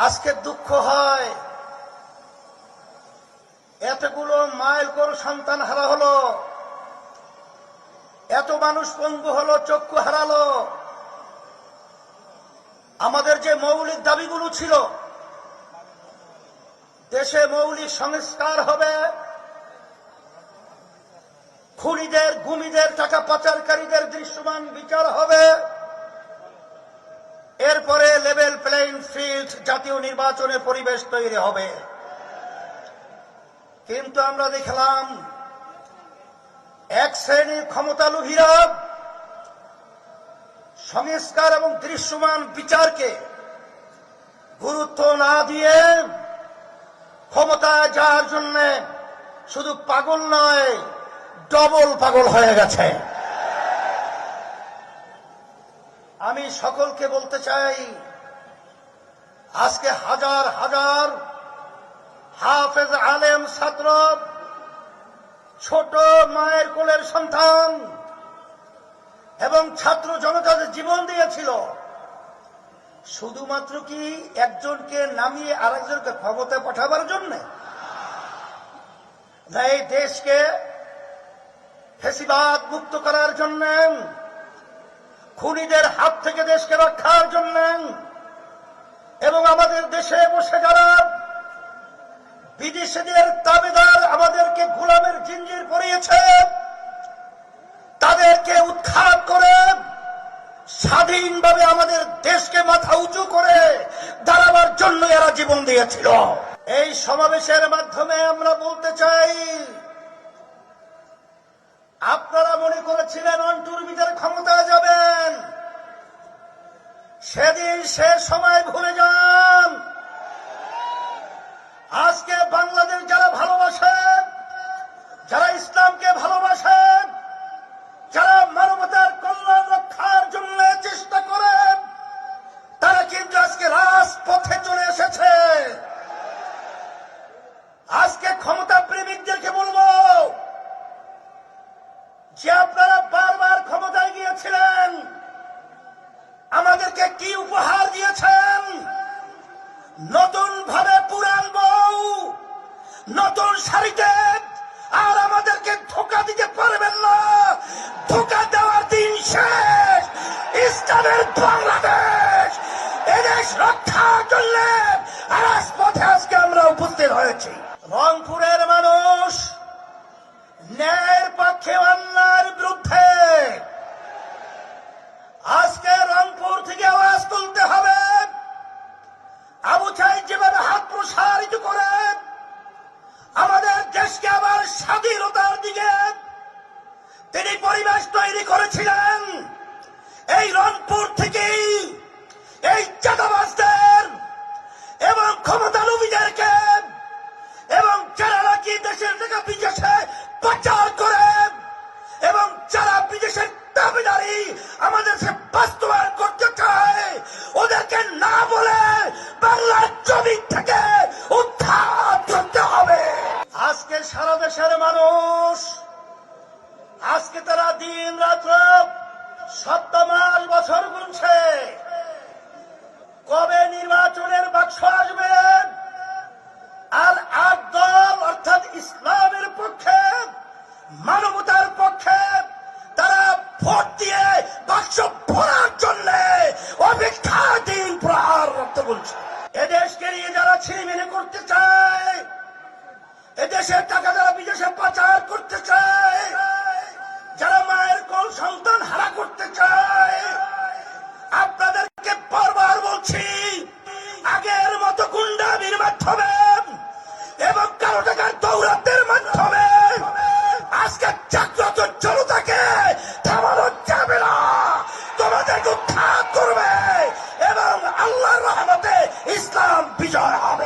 আজকে দুঃখ হয়, এতগুলো মাইল কোর সন্তান হারা হলো, এত মানুষ পঙ্গু হলো, চক্ষু হারালো। আমাদের যে মৌলিক দাবিগুলো ছিল, দেশে মৌলিক সংস্কার হবে, খুনিদের গুমিদের টাকা পাচারকারীদের দৃশ্যমান বিচার হবে, এরপরে লেভেল প্লেইং ফিল্ড জাতীয় নির্বাচনের পরিবেশ তৈরি হবে। কিন্তু আমরা দেখলাম এক শ্রেণীর ক্ষমতালোভীরা সংস্কার এবং দৃশ্যমান বিচারকে গুরুত্ব না দিয়ে ক্ষমতায় যাওয়ার জন্য শুধু পাগল নয়, ডবল পাগল হয়ে গেছে। আমি সকলকে বলতে চাই, আজকে হাজার হাজার হাফেজ আলেম ছাত্র, ছোট মায়ের কোলের সন্তান এবং ছাত্র জনতাদের জীবন দিয়েছিল শুধুমাত্র কি একজনকে নামিয়ে আরেকজনকে ক্ষমতায় পাঠাবার জন্য, না এই দেশকে ফ্যাসিবাদ মুক্ত করার জন্য, খুনিদের হাত থেকে দেশকে রক্ষার জন্য, এবং আমাদের দেশে বসে যারা বিদেশিদের তাবেদার আমাদেরকে গোলামের জিঞ্জির পরিয়েছে তাদেরকে উৎখাত করে স্বাধীনভাবে আমাদের দেশকে মাথা উঁচু করে দাঁড়াবার জন্য এরা জীবন দিয়েছিল। এই সমাবেশের মাধ্যমে আমরা বলতে চাই, আপনারা মনে করেছিলেন অন্টুর ভিতরে ক্ষমতায় যাবেন, সেদিন সে সময় ভুলে যান। আজকে বাংলাদেশ যারা ভালোবাসেন, যারা ইসলামকে ভালোবাসেন, যারা মানবতার কল্যাণ রক্ষার জন্য চেষ্টা করেন, তারা কিন্তু আজকে রাজপথে চলে এসেছে। আজকে ক্ষমতা প্রেমিকদেরকে বলবো যে আপনারা বারবার ক্ষমতায় গিয়েছিলেন, আমাদেরকে কি উপহার দিয়েছেন? নতুন ভাবে পুরান বউ, নতুন শাড়িতে, আর আমাদেরকে ধোঁকা দিতে পারবেন না। ধোঁকা দেওয়ার দিন শেষ। ইসলামের বাংলাদেশ, এদেশ রক্ষার জন্য রাজপথে আজকে আমরা উপস্থিত হয়েছি। রংপুরের মানুষ ন্যায়ের পক্ষে, অন্যায়ের বিরুদ্ধে। আজকে রংপুর থেকে আওয়াজ তুলতে হবে। আবু সাঈদ যেভাবে হাত প্রসারিত করে আমাদের দেশকে আবার স্বাধীনতার দিকে তিনি পরিবেশ তৈরি করেছিলেন, এই রংপুর থেকেই এই চাঁদাবাজদের এবং ক্ষমতালোভীদেরকে এবং যারা নাকি দেশের থেকে বিদেশে পাচার করে এবং যারা বিদেশের দাবিদারি আমাদের সে বাস্তবায়ন করতে চায়, ওদেরকে না বলে বাংলার জমিন থেকে উৎখাত করতে হবে। আজকে সারা দেশের মানুষ, আজকে তারা দিন রাত্র সপ্তাহ মাস বছর গুনছে, কবে নির্বাচনের বাক্স আসবে। আর ৮ দল অর্থাৎ ইসলামের পক্ষে, মানবতার পক্ষে তারা ভোট দিয়ে বাক্স ভরার জন্য অপেক্ষা দিন প্রহার করতে বলছে। এদেশকে নিয়ে যারা ছিনিমিনি করতে চায়, এদেশের টাকা যারা বিদেশে পাচার করতে চায়, যারা মায়ের কোল সন্তান হারা করতে চায়, আপনাদেরকে বারবার বলছি, আগের মতো গুন্ডামির মাধ্যমে এবং কালো টাকার দৌরাত্মের মাধ্যমে আজকে জাগ্রত জনতাকে থামানো যাবে না। তোমাদেরকে উৎখাত করবে এবং আল্লাহর রহমতে ইসলাম বিজয় হবে।